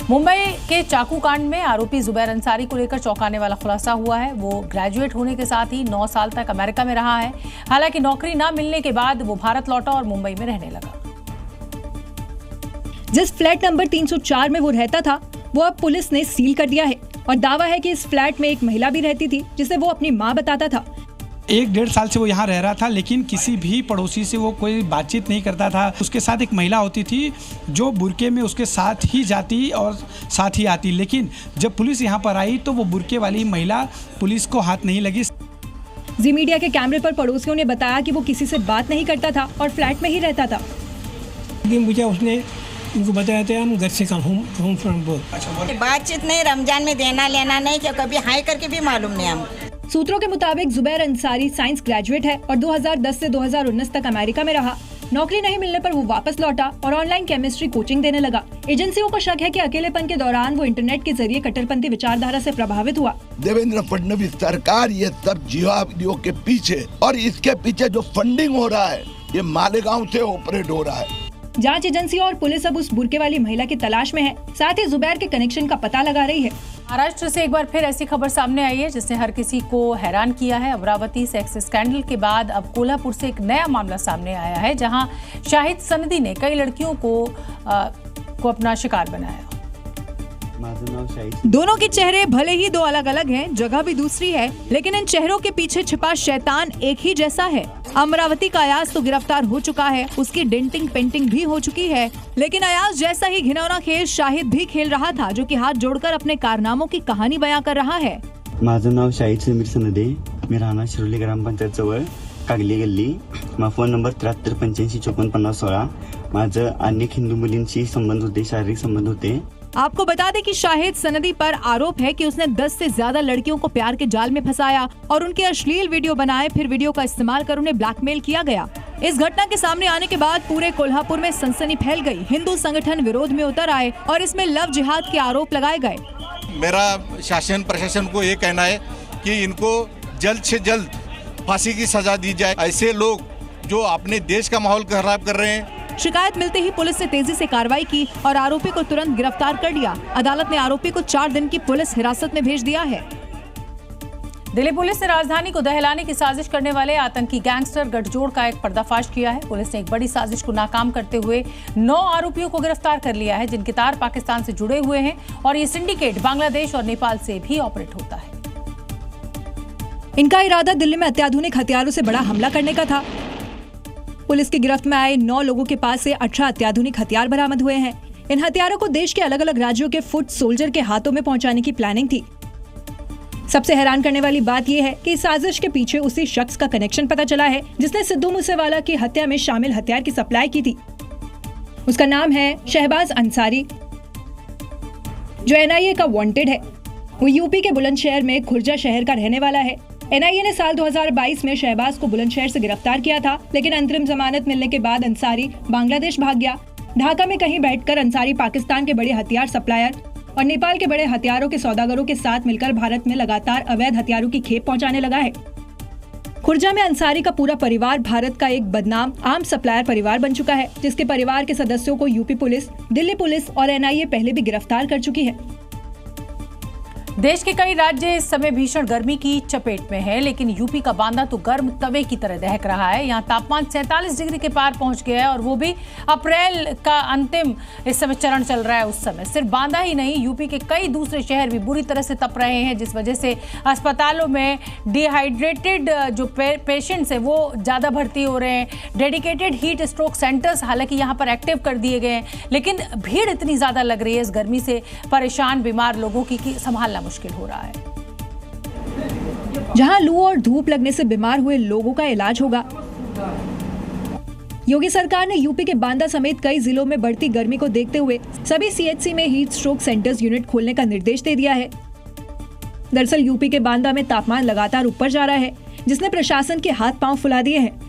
मुंबई के चाकू कांड में आरोपी जुबैर अंसारी को लेकर चौंकाने वाला खुलासा हुआ है। वो ग्रेजुएट होने के साथ ही 9 साल तक अमेरिका में रहा है। हालांकि नौकरी न मिलने के बाद वो भारत लौटा और मुंबई में रहने लगा। जिस फ्लैट नंबर 304 में वो रहता था वो अब पुलिस ने सील कर दिया है और दावा है कि इस फ्लैट में एक महिला भी रहती थी, जिसे वो अपनी मां बताता था। 1-1.5 साल से वो यहाँ रह रहा था, लेकिन किसी भी पड़ोसी से वो कोई बातचीत नहीं करता था। उसके साथ एक महिला होती थी जो बुरके में उसके साथ ही जाती और साथ ही आती, लेकिन जब पुलिस यहाँ पर आई तो वो बुरके वाली महिला पुलिस को हाथ नहीं लगी। जी मीडिया के कैमरे पर पड़ोसियों ने बताया कि वो किसी से बात नहीं करता था और फ्लैट में ही रहता था। मुझे उसने उनको बताया था हम घर से कम होम फ्रॉम बोल। बातचीत नहीं, रमजान में देना लेना नहीं, क्या कभी हाई करके भी मालूम नहीं हम। सूत्रों के मुताबिक जुबैर अंसारी साइंस ग्रेजुएट है और 2010 से 2019 तक अमेरिका में रहा। नौकरी नहीं मिलने पर वो वापस लौटा और ऑनलाइन केमिस्ट्री कोचिंग देने लगा। एजेंसियों को शक है कि अकेलेपन के दौरान वो इंटरनेट के जरिए कट्टरपंथी विचारधारा से प्रभावित हुआ। देवेंद्र फडणवीस सरकार ये सब जिहादियों के पीछे और इसके पीछे जो फंडिंग हो रहा है ये मालेगांव से ऑपरेट हो रहा है। जांच एजेंसी और पुलिस अब उस बुरके वाली महिला की तलाश में है, साथ ही जुबैर के कनेक्शन का पता लगा रही है। महाराष्ट्र से एक बार फिर ऐसी खबर सामने आई है जिसने हर किसी को हैरान किया है। अमरावती सेक्स स्कैंडल के बाद अब कोल्हापुर से एक नया मामला सामने आया है, जहां शाहिद सनदी ने कई लड़कियों को अपना शिकार बनाया। दोनों के चेहरे भले ही 2 अलग अलग हैं, जगह भी दूसरी है, लेकिन इन चेहरों के पीछे छिपा शैतान एक ही जैसा है। अमरावती का अयाज तो गिरफ्तार हो चुका है, उसकी डेंटिंग पेंटिंग भी हो चुकी है, लेकिन अयाज जैसा ही घिनौना खेल शाहिद भी खेल रहा था, जो कि हाथ जोड़कर अपने कारनामों की कहानी बयां कर रहा है। माझं नाव शाहिद समीर सनदे, मी राहणार शिरोली ग्रामपंचायत जवळ कागली गल्ली, माझा फोन नंबर 7385545016। माझं अनेक हिंदू मुलींशी संबंध होते, शारीरिक संबंध होते। आपको बता दें कि शाहिद सनदी पर आरोप है कि उसने 10 से ज्यादा लड़कियों को प्यार के जाल में फंसाया और उनके अश्लील वीडियो बनाए, फिर वीडियो का इस्तेमाल कर उन्हें ब्लैकमेल किया गया। इस घटना के सामने आने के बाद पूरे कोल्हापुर में सनसनी फैल गई। हिंदू संगठन विरोध में उतर आए और इसमें लव जिहाद के आरोप लगाए गए। मेरा शासन प्रशासन को ये कहना है कि इनको जल्द से जल्द फांसी की सजा दी जाए। ऐसे लोग जो अपने देश का माहौल खराब कर रहे हैं। शिकायत मिलते ही पुलिस ने तेजी से कार्रवाई की और आरोपी को तुरंत गिरफ्तार कर लिया। अदालत ने आरोपी को 4 दिन की पुलिस हिरासत में भेज दिया है। दिल्ली पुलिस ने राजधानी को दहलाने की साजिश करने वाले आतंकी गैंगस्टर गठजोड़ का एक पर्दाफाश किया है। पुलिस ने एक बड़ी साजिश को नाकाम करते हुए 9 आरोपियों को गिरफ्तार कर लिया है, जिनके तार पाकिस्तान से जुड़े हुए हैं और ये सिंडिकेट बांग्लादेश और नेपाल से भी ऑपरेट होता है। इनका इरादा दिल्ली में अत्याधुनिक हथियारों से बड़ा हमला करने का था। पुलिस की गिरफ्त में आए 9 लोगों के पास से 18 अत्याधुनिक हथियार बरामद हुए हैं। इन हथियारों को देश के अलग अलग राज्यों के फुट सोल्जर के हाथों में पहुंचाने की प्लानिंग थी। सबसे हैरान करने वाली बात यह है कि इस साजिश के पीछे उसी शख्स का कनेक्शन पता चला है जिसने सिद्धू मूसेवाला की हत्या में शामिल हथियार की सप्लाई की थी। उसका नाम है शहबाज अंसारी, जो एनआईए का वांटेड है। वो यूपी के बुलंदशहर में खुर्जा शहर का रहने वाला है। एनआईए ने साल 2022 में शहबाज को बुलंदशहर से गिरफ्तार किया था, लेकिन अंतरिम जमानत मिलने के बाद अंसारी बांग्लादेश भाग गया। ढाका में कहीं बैठकर अंसारी पाकिस्तान के बड़े हथियार सप्लायर और नेपाल के बड़े हथियारों के सौदागरों के साथ मिलकर भारत में लगातार अवैध हथियारों की खेप पहुंचाने लगा है। खुर्जा में अंसारी का पूरा परिवार भारत का एक बदनाम आर्म सप्लायर परिवार बन चुका है, जिसके परिवार के सदस्यों को यूपी पुलिस, दिल्ली पुलिस और एनआईए पहले भी गिरफ्तार कर चुकी है। देश के कई राज्य इस समय भीषण गर्मी की चपेट में है, लेकिन यूपी का बांदा तो गर्म तवे की तरह दहक रहा है। यहाँ तापमान 47 डिग्री के पार पहुंच गया है और वो भी अप्रैल का अंतिम इस समय चरण चल रहा है। उस समय सिर्फ बांदा ही नहीं, यूपी के कई दूसरे शहर भी बुरी तरह से तप रहे हैं, जिस वजह से अस्पतालों में डिहाइड्रेटेड जो पेशेंट्स है वो ज्यादा भर्ती हो रहे हैं। डेडिकेटेड हीट स्ट्रोक सेंटर्स हालांकि यहाँ पर एक्टिव कर दिए गए हैं, लेकिन भीड़ इतनी ज्यादा लग रही है इस गर्मी से परेशान बीमार लोगों की कि संभालना मुश्किल हो रहा है। जहां लू और धूप लगने से बीमार हुए लोगों का इलाज होगा। योगी सरकार ने यूपी के बांदा समेत कई जिलों में बढ़ती गर्मी को देखते हुए सभी सीएचसी में हीट स्ट्रोक सेंटर्स यूनिट खोलने का निर्देश दे दिया है। दरअसल यूपी के बांदा में तापमान लगातार ऊपर जा रहा है, जिसने प्रशासन के हाथ पांव फुला दिए हैं।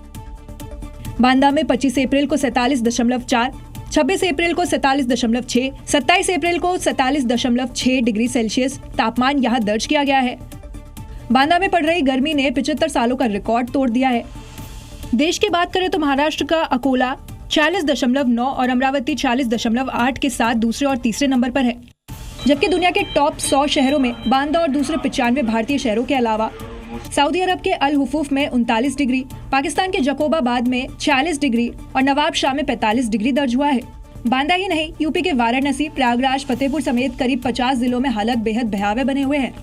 बांदा में 25 अप्रैल को 47.4, 26 अप्रैल को 47.6, 27 अप्रैल को 47.6 डिग्री सेल्सियस तापमान यहां दर्ज किया गया है। बांदा में पड़ रही गर्मी ने 75 सालों का रिकॉर्ड तोड़ दिया है। देश की बात करें तो महाराष्ट्र का अकोला 40.9 और अमरावती 40.8 के साथ दूसरे और तीसरे नंबर पर है, जबकि दुनिया के टॉप 100 शहरों में बांदा और दूसरे 95 भारतीय शहरों के अलावा सऊदी अरब के अल हुफूफ में 39 डिग्री, पाकिस्तान के जकोबाबाद में 40 डिग्री और नवाब शाह में 45 डिग्री दर्ज हुआ है। बांदा ही नहीं, यूपी के वाराणसी, प्रयागराज, फतेहपुर समेत करीब 50 जिलों में हालत बेहद भयावह बने हुए हैं।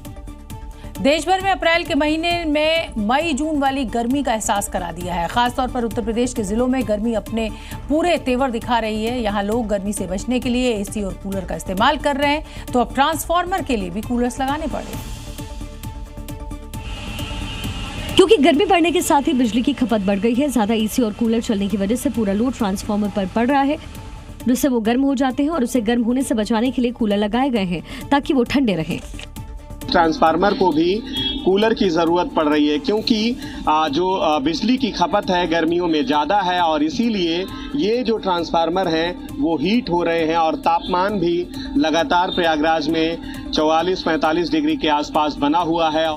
देश भर में अप्रैल के महीने में मई जून वाली गर्मी का एहसास करा दिया है। खासतौर पर उत्तर प्रदेश के जिलों में गर्मी अपने पूरे तेवर दिखा रही है। यहाँ लोग गर्मी से बचने के लिए एसी और कूलर का इस्तेमाल कर रहे हैं, तो अब ट्रांसफार्मर के लिए भी कूलर्स लगाने पड़े। क्योंकि गर्मी बढ़ने के साथ ही बिजली की खपत बढ़ गई है। ज्यादा एसी और कूलर चलने की वजह से पूरा लोड ट्रांसफार्मर पर पड़ रहा है, जिससे वो गर्म हो जाते हैं और उसे गर्म होने से बचाने के लिए कूलर लगाए गए हैं ताकि वो ठंडे रहें। ट्रांसफार्मर को भी कूलर की ज़रूरत पड़ रही है, क्योंकि जो बिजली की खपत है गर्मियों में ज़्यादा है और इसीलिए ये जो ट्रांसफार्मर हैं वो हीट हो रहे हैं और तापमान भी लगातार प्रयागराज में 44-45 डिग्री के आसपास बना हुआ है।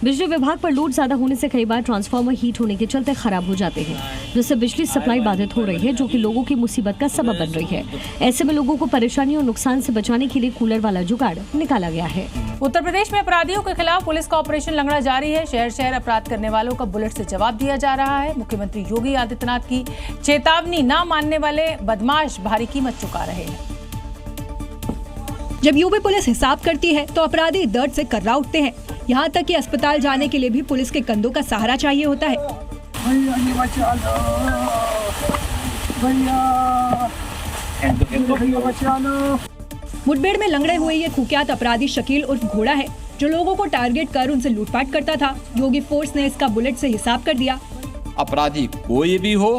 बिजली विभाग पर लोड ज्यादा होने से कई बार ट्रांसफार्मर हीट होने के चलते खराब हो जाते हैं, जिससे बिजली सप्लाई बाधित हो रही है, जो कि लोगों की मुसीबत का सबब बन रही है। ऐसे में लोगों को परेशानी और नुकसान से बचाने के लिए कूलर वाला जुगाड़ निकाला गया है। उत्तर प्रदेश में अपराधियों के खिलाफ पुलिस का ऑपरेशन लंगड़ा जारी है। शहर शहर अपराध करने वालों का बुलेट से जवाब दिया जा रहा है। मुख्यमंत्री योगी आदित्यनाथ की चेतावनी न मानने वाले बदमाश भारी कीमत चुका रहे हैं। जब यूपी पुलिस हिसाब करती है तो अपराधी दर्द से कर्रा उठते हैं। यहाँ तक कि अस्पताल जाने के लिए भी पुलिस के कंधों का सहारा चाहिए होता है। मुठभेड़ में लंगड़े हुए ये कुख्यात अपराधी शकील उर्फ घोड़ा है, जो लोगों को टारगेट कर उनसे लूटपाट करता था। योगी फोर्स ने इसका बुलेट से हिसाब कर दिया। अपराधी कोई भी हो,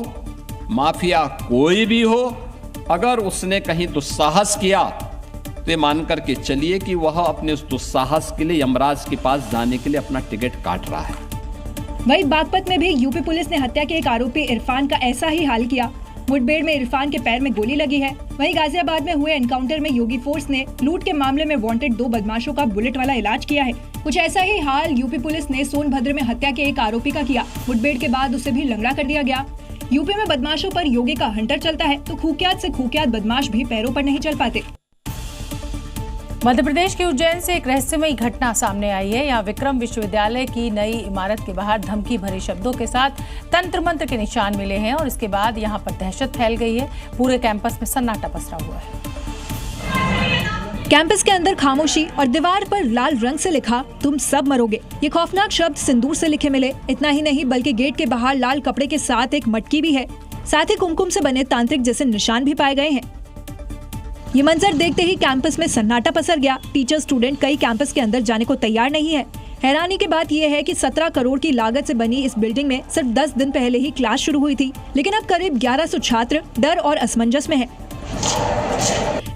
माफिया कोई भी हो, अगर उसने कहीं दुस्साहस किया तो मान करके चलिए कि वह अपने उस दुस्साहस के लिए यमराज के पास जाने के लिए अपना टिकट काट रहा है। वहीं बागपत में भी यूपी पुलिस ने हत्या के एक आरोपी इरफान का ऐसा ही हाल किया। मुठभेड़ में इरफान के पैर में गोली लगी है। वहीं गाजियाबाद में हुए एनकाउंटर में योगी फोर्स ने लूट के मामले में वांटेड 2 बदमाशों का बुलेट वाला इलाज किया है। कुछ ऐसा ही हाल यूपी पुलिस ने सोनभद्र में हत्या के एक आरोपी का किया। मुठभेड़ के बाद उसे भी लंगड़ा कर दिया गया। यूपी में बदमाशों पर योगी का हंटर चलता है, तो खूकियात से खूकियात बदमाश भी पैरों पर नहीं चल पाते। मध्य प्रदेश के उज्जैन से एक रहस्यमयी घटना सामने आई है। यहाँ विक्रम विश्वविद्यालय की नई इमारत के बाहर धमकी भरे शब्दों के साथ तंत्र मंत्र के निशान मिले हैं और इसके बाद यहाँ पर दहशत फैल गई है। पूरे कैंपस में सन्नाटा पसरा हुआ है। कैंपस के अंदर खामोशी और दीवार पर लाल रंग से लिखा तुम सब मरोगे। ये खौफनाक शब्द सिंदूर से लिखे मिले। इतना ही नहीं बल्कि गेट के बाहर लाल कपड़े के साथ एक मटकी भी है। साथ ही कुमकुम से बने तांत्रिक जैसे निशान भी पाए गए हैं। ये मंजर देखते ही कैंपस में सन्नाटा पसर गया। टीचर स्टूडेंट कई कैंपस के अंदर जाने को तैयार नहीं है। हैरानी की बात यह है कि 17 करोड़ की लागत से बनी इस बिल्डिंग में सिर्फ 10 दिन पहले ही क्लास शुरू हुई थी, लेकिन अब करीब 1100 छात्र डर और असमंजस में हैं।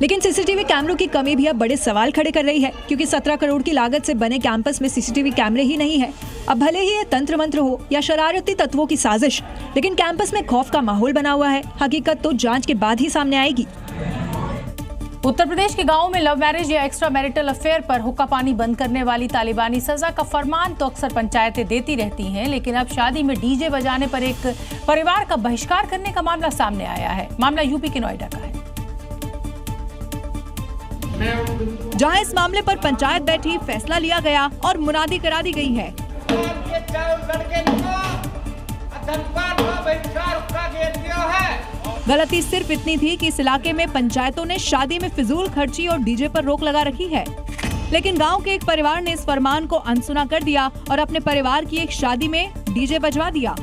लेकिन सीसीटीवी कैमरों की कमी भी अब बड़े सवाल खड़े कर रही है, क्योंकि 17 करोड़ की लागत से बने कैंपस में सीसीटीवी कैमरे ही नहीं है। अब भले ही ये तंत्र मंत्र हो या शरारती तत्वों की साजिश, लेकिन कैंपस में खौफ का माहौल बना हुआ है। हकीकत तो जांच के बाद ही सामने आएगी। उत्तर प्रदेश के गांवों में लव मैरिज या एक्स्ट्रा मैरिटल अफेयर पर हुक्का पानी बंद करने वाली तालिबानी सजा का फरमान तो अक्सर पंचायतें देती रहती हैं, लेकिन अब शादी में डीजे बजाने पर एक परिवार का बहिष्कार करने का मामला सामने आया है। मामला यूपी के नोएडा का है, जहां इस मामले पर पंचायत बैठी, फैसला लिया गया और मुनादी करा दी गई है। गलती सिर्फ इतनी थी कि इस इलाके में पंचायतों ने शादी में फिजूल खर्ची और डीजे पर रोक लगा रखी है, लेकिन गांव के एक परिवार ने इस फरमान को अनसुना कर दिया और अपने परिवार की एक शादी में डीजे बजवा दिया।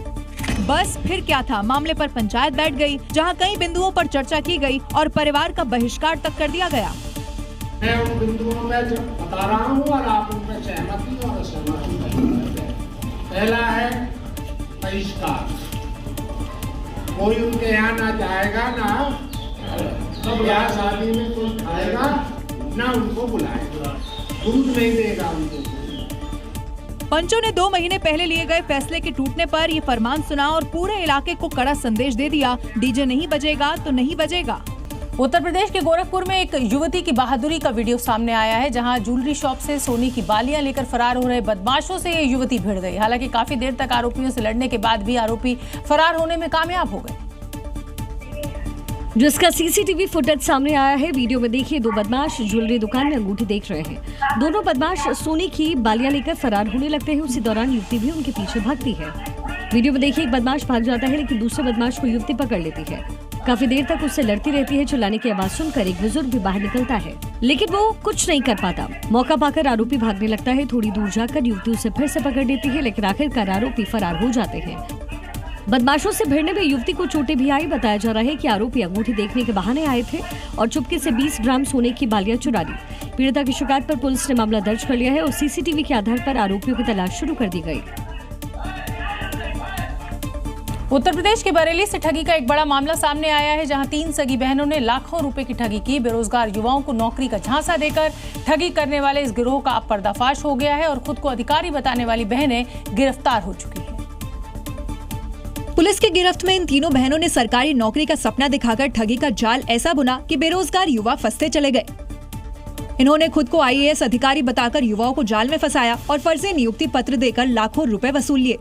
बस फिर क्या था, मामले पर पंचायत बैठ गई, जहां कई बिंदुओं पर चर्चा की गई और परिवार का बहिष्कार तक कर दिया गया। मैं उन बिंदुओं में जो बता रहा हूँ और आप उन पर सहमति और असहमति। पहला है बहिष्कार। कोई उनके यहाँ ना जाएगा, ना ब्याह शादी में कोई खाएगा, ना उनको बुलाएगा, दूध नहीं देगा उनको। पंचों ने 2 महीने पहले लिए गए फैसले के टूटने पर ये फरमान सुना और पूरे इलाके को कड़ा संदेश दे दिया, डीजे नहीं बजेगा तो नहीं बजेगा। उत्तर प्रदेश के गोरखपुर में एक युवती की बहादुरी का वीडियो सामने आया है, जहां ज्वेलरी शॉप से सोने की बालियां लेकर फरार हो रहे बदमाशों से ये युवती भिड़ गई। हालांकि काफी देर तक आरोपियों से लड़ने के बाद भी आरोपी फरार होने में कामयाब हो गए, जिसका सीसीटीवी फुटेज सामने आया है। वीडियो में देखिए 2 बदमाश ज्वेलरी दुकान में अंगूठी देख रहे हैं। दोनों बदमाश सोने की बालियां लेकर फरार होने लगते हैं। उसी दौरान युवती भी उनके पीछे भागती है। वीडियो में देखिए एक बदमाश भाग जाता है, लेकिन दूसरे बदमाश को युवती पकड़ लेती है। काफी देर तक उससे लड़ती रहती है। चिल्लाने की आवाज सुनकर एक बुजुर्ग भी बाहर निकलता है, लेकिन वो कुछ नहीं कर पाता। मौका पाकर आरोपी भागने लगता है। थोड़ी दूर जाकर युवती उसे फिर से पकड़ लेती है, लेकिन आखिरकार आरोपी फरार हो जाते हैं। बदमाशों से भिड़ने में युवती को चोटें भी आई। बताया जा रहा है कि आरोपी अंगूठी देखने के बहाने आए थे और चुपके से 20 ग्राम सोने की बालियां चुरा ली। पीड़िता की शिकायत पर पुलिस ने मामला दर्ज कर लिया है और सीसीटीवी के आधार पर आरोपियों की तलाश शुरू कर दी गई। उत्तर प्रदेश के बरेली से ठगी का एक बड़ा मामला सामने आया है, जहां 3 सगी बहनों ने लाखों रुपए की ठगी की। बेरोजगार युवाओं को नौकरी का झांसा देकर ठगी करने वाले इस गिरोह का अब पर्दाफाश हो गया है और खुद को अधिकारी बताने वाली बहनें गिरफ्तार हो चुकी हैं। पुलिस की गिरफ्त में इन तीनों बहनों ने सरकारी नौकरी का सपना दिखाकर ठगी का जाल ऐसा बुना कि बेरोजगार युवा फंसते चले गए। इन्होंने खुद को IAS अधिकारी बताकर युवाओं को जाल में फंसाया और फर्जी नियुक्ति पत्र देकर लाखों रुपए वसूल लिए।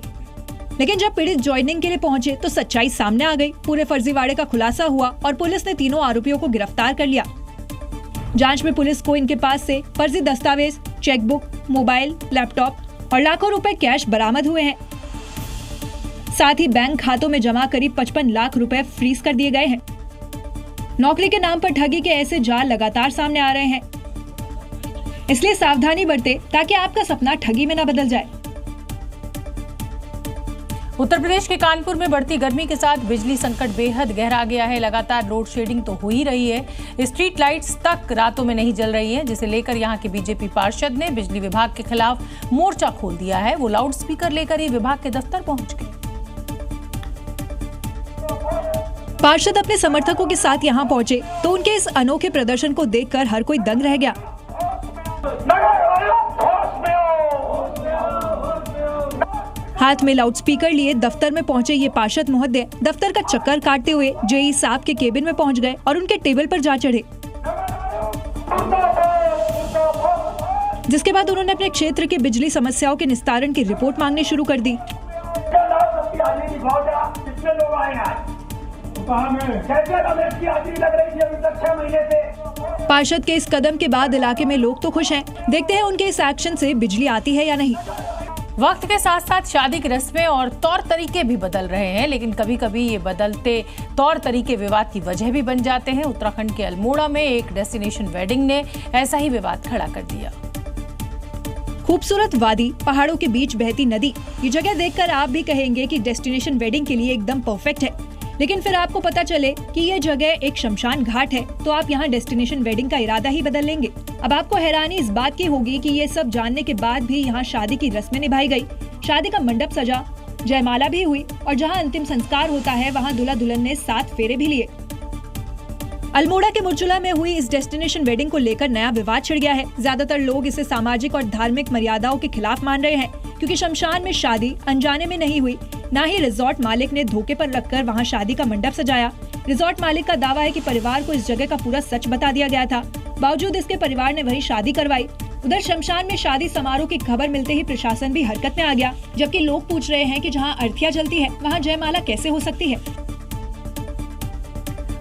लेकिन जब पीड़ित ज्वाइनिंग के लिए पहुंचे तो सच्चाई सामने आ गई। पूरे फर्जीवाड़े का खुलासा हुआ और पुलिस ने तीनों आरोपियों को गिरफ्तार कर लिया। जांच में पुलिस को इनके पास से फर्जी दस्तावेज, चेकबुक, मोबाइल, लैपटॉप और लाखों रुपए कैश बरामद हुए हैं। साथ ही बैंक खातों में जमा करीब 55 लाख रुपए फ्रीज कर दिए गए हैं। नौकरी के नाम पर ठगी के ऐसे जाल लगातार सामने आ रहे हैं, इसलिए सावधानी बरतें ताकि आपका सपना ठगी में न बदल जाए। उत्तर प्रदेश के कानपुर में बढ़ती गर्मी के साथ बिजली संकट बेहद गहरा गया है। लगातार लोड शेडिंग तो हो ही रही है, स्ट्रीट लाइट्स तक रातों में नहीं जल रही है, जिसे लेकर यहां के बीजेपी पार्षद ने बिजली विभाग के खिलाफ मोर्चा खोल दिया है। वो लाउड स्पीकर लेकर ही विभाग के दफ्तर पहुंच गए। पार्षद अपने समर्थकों के साथ यहां पहुंचे तो उनके इस अनोखे प्रदर्शन को देखकर हर कोई दंग रह गया। हाथ में लाउडस्पीकर लिए दफ्तर में पहुंचे ये पार्षद महोदय दफ्तर का चक्कर काटते हुए जेई साहब के केबिन में पहुंच गए और उनके टेबल पर जा चढ़े, जिसके बाद उन्होंने अपने क्षेत्र के बिजली समस्याओं के निस्तारण की रिपोर्ट मांगनी शुरू कर दी। पार्षद के इस कदम के बाद इलाके में लोग तो खुश हैं। देखते हैं उनके इस एक्शन से बिजली आती है या नहीं। वक्त के साथ साथ शादी की रस्में और तौर तरीके भी बदल रहे हैं, लेकिन कभी कभी ये बदलते तौर तरीके विवाद की वजह भी बन जाते हैं। उत्तराखंड के अल्मोड़ा में एक डेस्टिनेशन वेडिंग ने ऐसा ही विवाद खड़ा कर दिया। खूबसूरत वादी, पहाड़ों के बीच बहती नदी, ये जगह देखकर आप भी कहेंगे कि डेस्टिनेशन वेडिंग के लिए एकदम परफेक्ट है। लेकिन फिर आपको पता चले कि ये जगह एक शमशान घाट है, तो आप यहाँ डेस्टिनेशन वेडिंग का इरादा ही बदल लेंगे। अब आपको हैरानी इस बात की होगी कि ये सब जानने के बाद भी यहाँ शादी की रस्में निभाई गई। शादी का मंडप सजा, जयमाला भी हुई और जहाँ अंतिम संस्कार होता है वहाँ दूल्हा दुल्हन ने 7 फेरे भी लिए। अल्मोड़ा के मुरचुला में हुई इस डेस्टिनेशन वेडिंग को लेकर नया विवाद छिड़ गया है। ज्यादातर लोग इसे सामाजिक और धार्मिक मर्यादाओं के खिलाफ मान रहे हैं, क्योंकि शमशान में शादी अनजाने में नहीं हुई। न ही रिजॉर्ट मालिक ने धोखे पर रखकर वहां शादी का मंडप सजाया। रिजॉर्ट मालिक का दावा है कि परिवार को इस जगह का पूरा सच बता दिया गया था, बावजूद इसके परिवार ने वही शादी करवाई। उधर शमशान में शादी समारोह की खबर मिलते ही प्रशासन भी हरकत में आ गया, जबकि लोग पूछ रहे हैं कि जहां अर्थियां जलती है वहां जयमाला कैसे हो सकती है।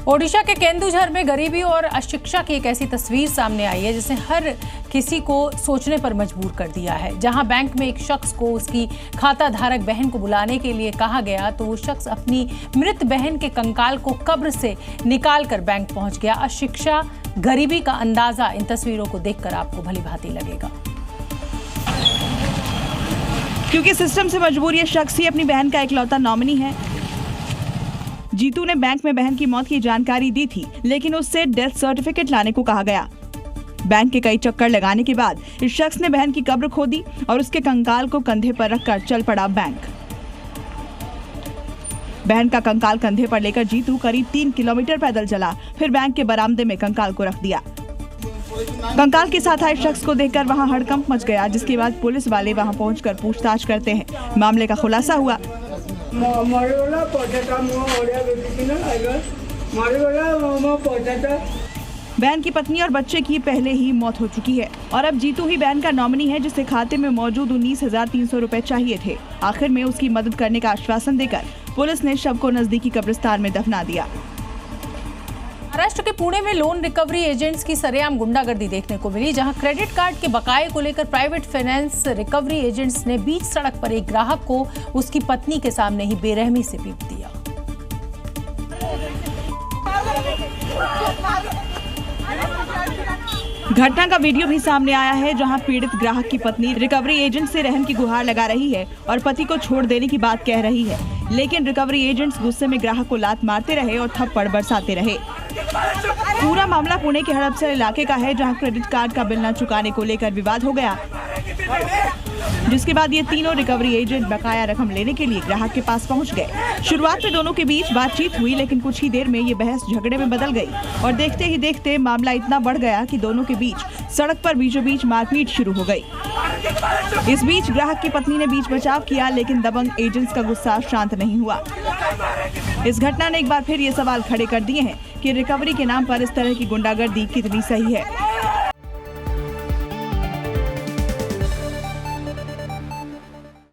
ओडिशा के केंदुझर में गरीबी और अशिक्षा की एक ऐसी तस्वीर सामने आई है जिसने हर किसी को सोचने पर मजबूर कर दिया है। जहां बैंक में एक शख्स को उसकी खाता धारक बहन को बुलाने के लिए कहा गया, तो वो शख्स अपनी मृत बहन के कंकाल को कब्र से निकाल कर बैंक पहुंच गया। अशिक्षा, गरीबी का अंदाजा इन तस्वीरों को देखकर आपको भली भांति लगेगा। क्योंकि सिस्टम से मजबूर ये शख्स ही अपनी बहन का इकलौता नॉमिनी है। जीतू ने बैंक में बहन की मौत की जानकारी दी थी, लेकिन उससे डेथ सर्टिफिकेट लाने को कहा गया। बैंक के कई चक्कर लगाने के बाद इस शख्स ने बहन की कब्र खोदी और उसके कंकाल को कंधे पर रखकर चल पड़ा बैंक। बहन का कंकाल कंधे पर लेकर जीतू करीब 3 किलोमीटर पैदल चला, फिर बैंक के बरामदे में कंकाल को रख दिया। कंकाल के साथ आए शख्स को देखकर वहां हड़कंप मच गया, जिसके बाद पुलिस वाले वहां पहुंचकर पूछताछ करते हैं। मामले का खुलासा हुआ। बहन की पत्नी और बच्चे की पहले ही मौत हो चुकी है और अब जीतू ही बहन का नॉमिनी है, जिससे खाते में मौजूद 19,300 रुपए चाहिए थे। आखिर में उसकी मदद करने का आश्वासन देकर पुलिस ने शव को नजदीकी कब्रिस्तान में दफना दिया। महाराष्ट्र के पुणे में लोन रिकवरी एजेंट्स की सरेआम गुंडागर्दी देखने को मिली, जहां क्रेडिट कार्ड के बकाये को लेकर प्राइवेट फाइनेंस रिकवरी एजेंट्स ने बीच सड़क पर एक ग्राहक को उसकी पत्नी के सामने ही बेरहमी से पीट दिया। घटना का वीडियो भी सामने आया है, जहां पीड़ित ग्राहक की पत्नी रिकवरी एजेंट से रहम की गुहार लगा रही है और पति को छोड़ देने की बात कह रही है, लेकिन रिकवरी एजेंट्स गुस्से में ग्राहक को लात मारते रहे और थप्पड़ बरसाते रहे। पूरा मामला पुणे के हड़पसर इलाके का है, जहां क्रेडिट कार्ड का बिल न चुकाने को लेकर विवाद हो गया, जिसके बाद ये तीनों रिकवरी एजेंट बकाया रकम लेने के लिए ग्राहक के पास पहुंच गए। शुरुआत में दोनों के बीच बातचीत हुई, लेकिन कुछ ही देर में ये बहस झगड़े में बदल गई और देखते ही देखते मामला इतना बढ़ गया कि दोनों के बीच सड़क पर बीचों बीच मारपीट शुरू हो गई। इस बीच ग्राहक की पत्नी ने बीच बचाव किया, लेकिन दबंग एजेंट्स का गुस्सा शांत नहीं हुआ। इस घटना ने एक बार फिर ये सवाल खड़े कर दिए हैं कि रिकवरी के नाम पर इस तरह की गुंडागर्दी कितनी सही है।